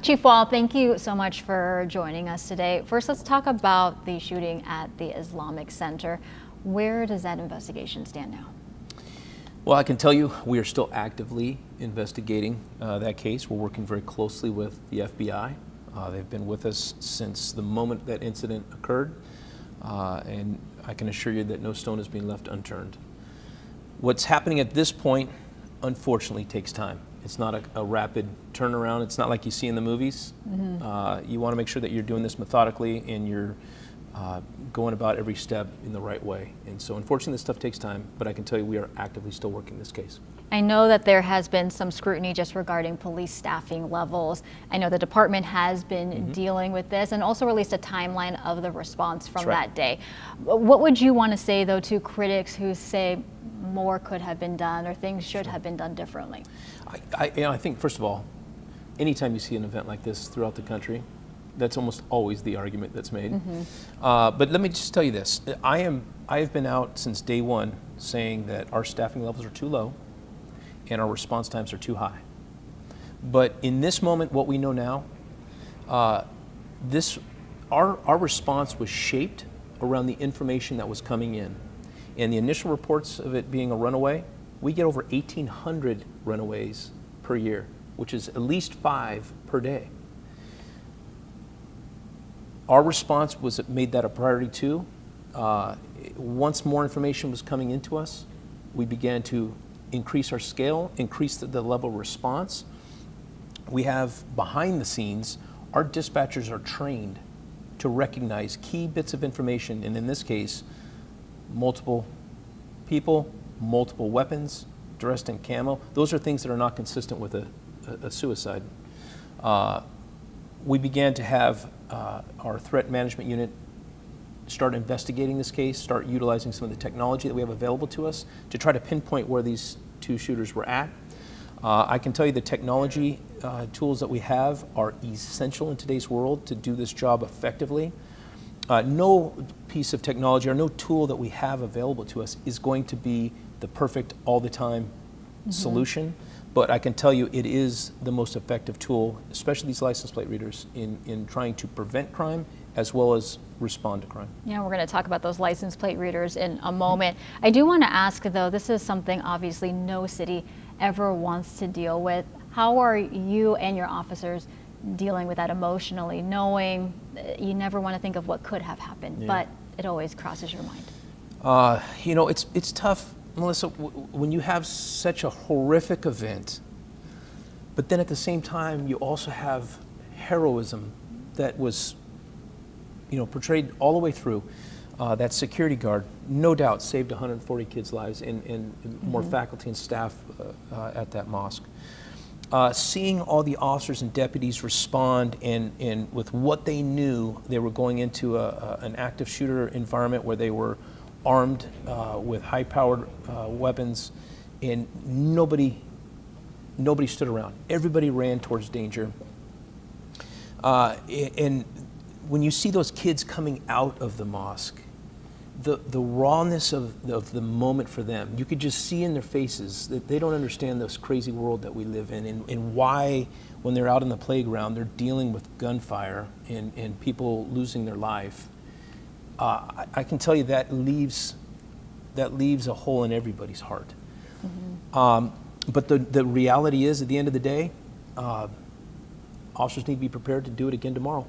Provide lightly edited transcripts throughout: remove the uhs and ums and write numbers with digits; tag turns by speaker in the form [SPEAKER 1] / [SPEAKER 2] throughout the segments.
[SPEAKER 1] Chief Wahl, thank you so much for joining us today. First, let's talk about the shooting at the Islamic Center. Where does that investigation stand now?
[SPEAKER 2] Well, I can tell you we are still actively investigating that case. We're working very closely with the FBI. They've been with us since the moment that incident occurred, and I can assure you that no stone has been left unturned. What's happening at this point, unfortunately, takes time. It's not a rapid turnaround. It's not like you see in the movies. Mm-hmm. You want to make sure that you're doing this methodically and you're going about every step in the right way. And so unfortunately this stuff takes time, but I can tell you we are actively still working this case.
[SPEAKER 1] I know that there has been some scrutiny just regarding police staffing levels. I know the department has been dealing with this and also released a timeline of the response from that day. What would you want to say though to critics who say more could have been done or things should have been done differently?
[SPEAKER 2] I think first of all, anytime you see an event like this throughout the country, that's almost always the argument that's made. But let me just tell you this. I have been out since day one saying that our staffing levels are too low and our response times are too high. But in this moment, what we know now, our response was shaped around the information that was coming in. And the initial reports of it being a runaway, we get over 1,800 runaways per year, which is at least 5 per day. Our response made that a priority too. Once more information was coming into us, we began to increase our scale, increase the level of response. We have behind the scenes, our dispatchers are trained to recognize key bits of information, and in this case, multiple people, multiple weapons, dressed in camo. Those are things that are not consistent with a suicide. We began to have our threat management unit start investigating this case, start utilizing some of the technology that we have available to us to try to pinpoint where these 2 shooters were at. I can tell you the technology tools that we have are essential in today's world to do this job effectively. No piece of technology or no tool that we have available to us is going to be the perfect all the time solution. But I can tell you it is the most effective tool, especially these license plate readers, in trying to prevent crime as well as respond to crime.
[SPEAKER 1] Yeah, we're going to talk about those license plate readers in a moment. I do want to ask though, this is something obviously no city ever wants to deal with. How are you and your officers dealing with that emotionally, knowing you never want to think of what could have happened, but it always crosses your mind?
[SPEAKER 2] You know, it's tough, Melissa, when you have such a horrific event, but then at the same time you also have heroism that was, portrayed all the way through. That security guard, no doubt, saved 140 kids' lives and more faculty and staff at that mosque. Seeing all the officers and deputies respond and with what they knew, they were going into an active shooter environment where they were armed with high-powered weapons, and nobody stood around. Everybody ran towards danger. And when you see those kids coming out of the mosque, the rawness of the moment for them, you could just see in their faces that they don't understand this crazy world that we live in, and why, when they're out in the playground, they're dealing with gunfire and people losing their life. I can tell you that leaves a hole in everybody's heart. But the reality is, at the end of the day, officers need to be prepared to do it again tomorrow.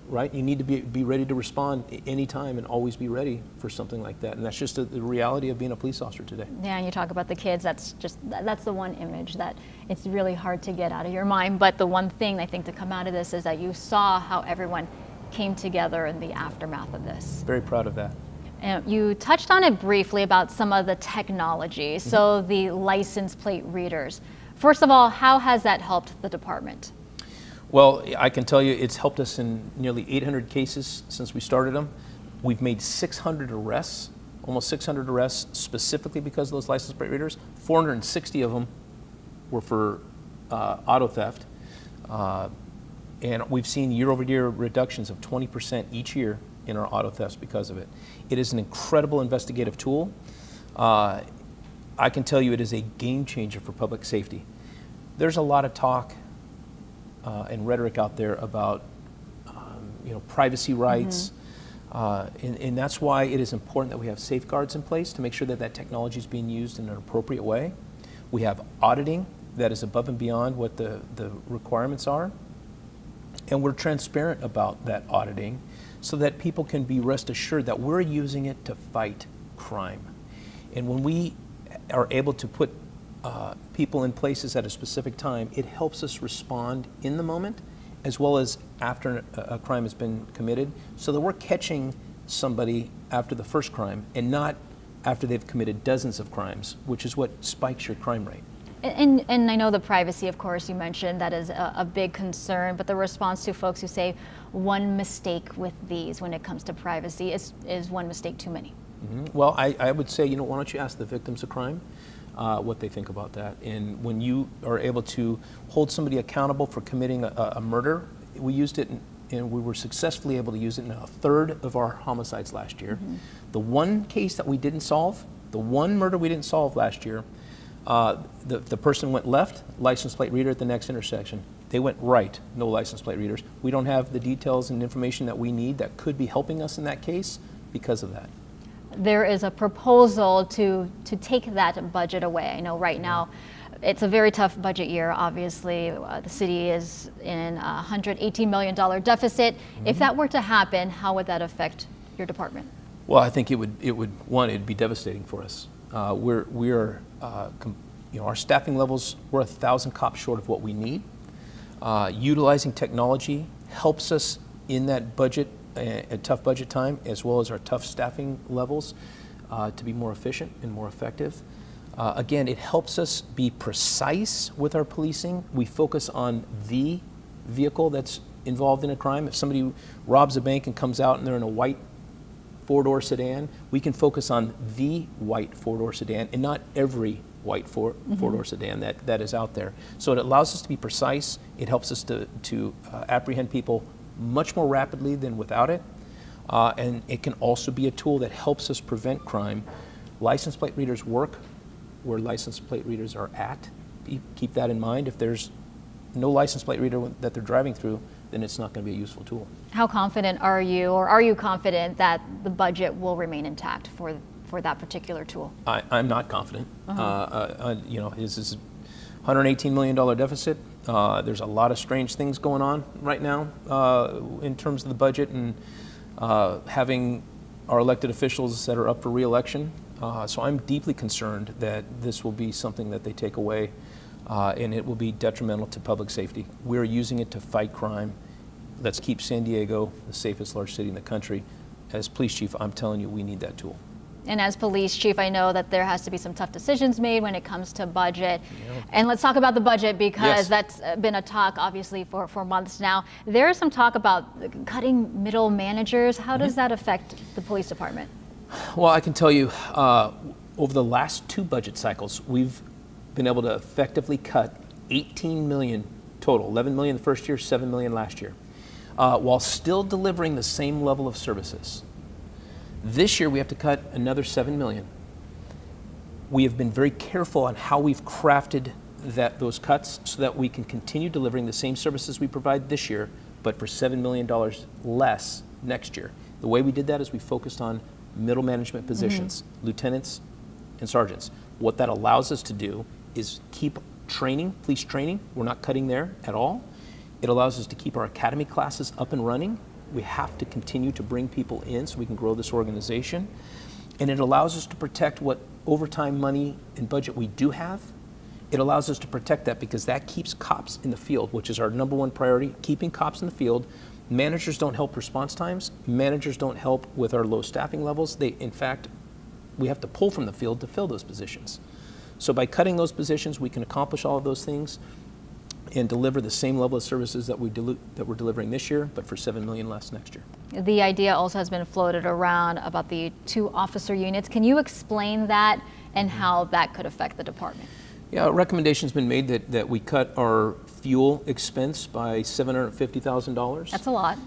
[SPEAKER 2] Right? You need to be ready to respond anytime and always be ready for something like that. And that's just the reality of being a police officer today.
[SPEAKER 1] Yeah, and you talk about the kids, that's the one image that it's really hard to get out of your mind. But the one thing I think to come out of this is that you saw how everyone came together in the aftermath of this.
[SPEAKER 2] Very proud of that.
[SPEAKER 1] And you touched on it briefly about some of the technology. So the license plate readers. First of all, how has that helped the department?
[SPEAKER 2] Well, I can tell you it's helped us in nearly 800 cases since we started them. We've made 600 arrests, almost 600 arrests specifically because of those license plate readers. 460 of them were for auto theft. And we've seen year-over-year reductions of 20% each year in our auto thefts because of it. It is an incredible investigative tool. I can tell you it is a game changer for public safety. There's a lot of talk and rhetoric out there about privacy rights. And that's why it is important that we have safeguards in place to make sure that that technology is being used in an appropriate way. We have auditing that is above and beyond what the requirements are. And we're transparent about that auditing so that people can be rest assured that we're using it to fight crime. And when we are able to put people in places at a specific time, it helps us respond in the moment as well as after a crime has been committed, so that we're catching somebody after the first crime and not after they've committed dozens of crimes, which is what spikes your crime rate.
[SPEAKER 1] And I know the privacy, of course, you mentioned that is a big concern, but the response to folks who say one mistake with these when it comes to privacy is one mistake too many.
[SPEAKER 2] Well, I would say, why don't you ask the victims of crime what they think about that? And when you are able to hold somebody accountable for committing a murder, we used it and we were successfully able to use it in a third of our homicides last year. The one case that we didn't solve, the one murder we didn't solve last year, the person went left, license plate reader at the next intersection. They went right, no license plate readers. We don't have the details and information that we need that could be helping us in that case because of that.
[SPEAKER 1] There is a proposal to take that budget away. I know right now it's a very tough budget year. Obviously, the city is in a $118 million deficit. If that were to happen, how would that affect your department?
[SPEAKER 2] Well, I think it'd be devastating for us. Our staffing levels, we're 1,000 cops short of what we need. Utilizing technology helps us in that budget, a tough budget time, as well as our tough staffing levels, to be more efficient and more effective. Again, it helps us be precise with our policing. We focus on the vehicle that's involved in a crime. If somebody robs a bank and comes out and they're in a white four-door sedan, we can focus on the white four-door sedan and not every white four-door sedan that is out there. So it allows us to be precise. It helps us to apprehend people much more rapidly than without it. And it can also be a tool that helps us prevent crime. License plate readers work where license plate readers are at. Keep that in mind. If there's no license plate reader that they're driving through, then it's not going to be a useful tool.
[SPEAKER 1] How confident are you, or are you confident that the budget will remain intact for that particular tool?
[SPEAKER 2] I'm not confident. This is $118 million deficit. There's a lot of strange things going on right now in terms of the budget and having our elected officials that are up for re-election. So I'm deeply concerned that this will be something that they take away and it will be detrimental to public safety. We're using it to fight crime. Let's keep San Diego the safest large city in the country. As police chief, I'm telling you, we need that tool.
[SPEAKER 1] And as police chief, I know that there has to be some tough decisions made when it comes to budget. Yeah. And let's talk about the budget, because that's been a talk, obviously, for months now. There is some talk about cutting middle managers. How does that affect the police department?
[SPEAKER 2] Well, I can tell you, over the last two budget cycles, we've been able to effectively cut 18 million total, 11 million the first year, 7 million last year, while still delivering the same level of services. This year we have to cut another 7 million. We have been very careful on how we've crafted those cuts so that we can continue delivering the same services we provide this year, but for $7 million less next year. The way we did that is we focused on middle management positions, lieutenants and sergeants. What that allows us to do is keep training, police training. We're not cutting there at all. It allows us to keep our academy classes up and running. We have to continue to bring people in so we can grow this organization. And it allows us to protect what overtime money and budget we do have. It allows us to protect that because that keeps cops in the field, which is our number one priority, keeping cops in the field. Managers don't help response times. Managers don't help with our low staffing levels. In fact, we have to pull from the field to fill those positions. So by cutting those positions, we can accomplish all of those things and deliver the same level of services that we're delivering this year, but for $7 million less next year.
[SPEAKER 1] The idea also has been floated around about the 2 officer units. Can you explain that and how that could affect the department?
[SPEAKER 2] Yeah, a recommendation's been made that we cut our fuel expense by $750,000.
[SPEAKER 1] That's a lot.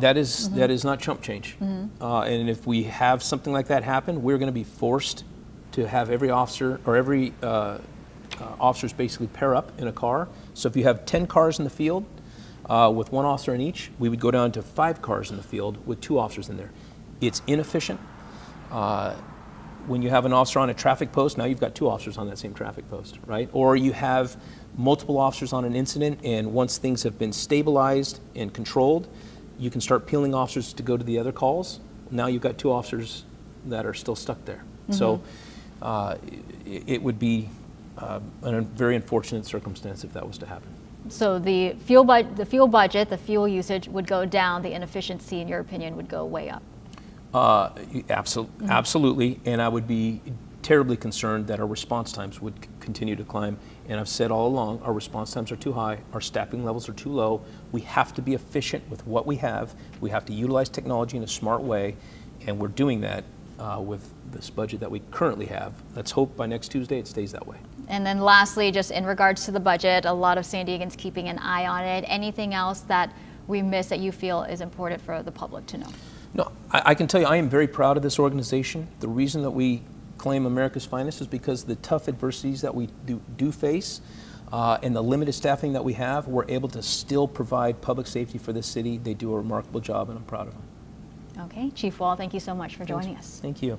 [SPEAKER 2] That is not chump change. And if we have something like that happen, we're going to be forced to have every officer or every officers basically pair up in a car. So if you have 10 cars in the field, with 1 officer in each, we would go down to 5 cars in the field with 2 officers in there. It's inefficient. When you have an officer on a traffic post, now you've got 2 officers on that same traffic post, right? Or you have multiple officers on an incident, and once things have been stabilized and controlled, you can start peeling officers to go to the other calls. Now you've got 2 officers that are still stuck there. So it would be a very unfortunate circumstance if that was to happen.
[SPEAKER 1] So the fuel budget, the fuel usage would go down, the inefficiency, in your opinion, would go way up.
[SPEAKER 2] Absolutely, and I would be terribly concerned that our response times would continue to climb. And I've said all along, our response times are too high, our staffing levels are too low. We have to be efficient with what we have. We have to utilize technology in a smart way, and we're doing that with this budget that we currently have. Let's hope by next Tuesday it stays that way.
[SPEAKER 1] And then lastly, just in regards to the budget, a lot of San Diegans keeping an eye on it. Anything else that we missed that you feel is important for the public to know?
[SPEAKER 2] No, I can tell you I am very proud of this organization. The reason that we claim America's finest is because the tough adversities that we do face and the limited staffing that we have, we're able to still provide public safety for this city. They do a remarkable job, and I'm proud of them.
[SPEAKER 1] Okay, Chief Wahl, thank you so much for joining us.
[SPEAKER 2] Thank you.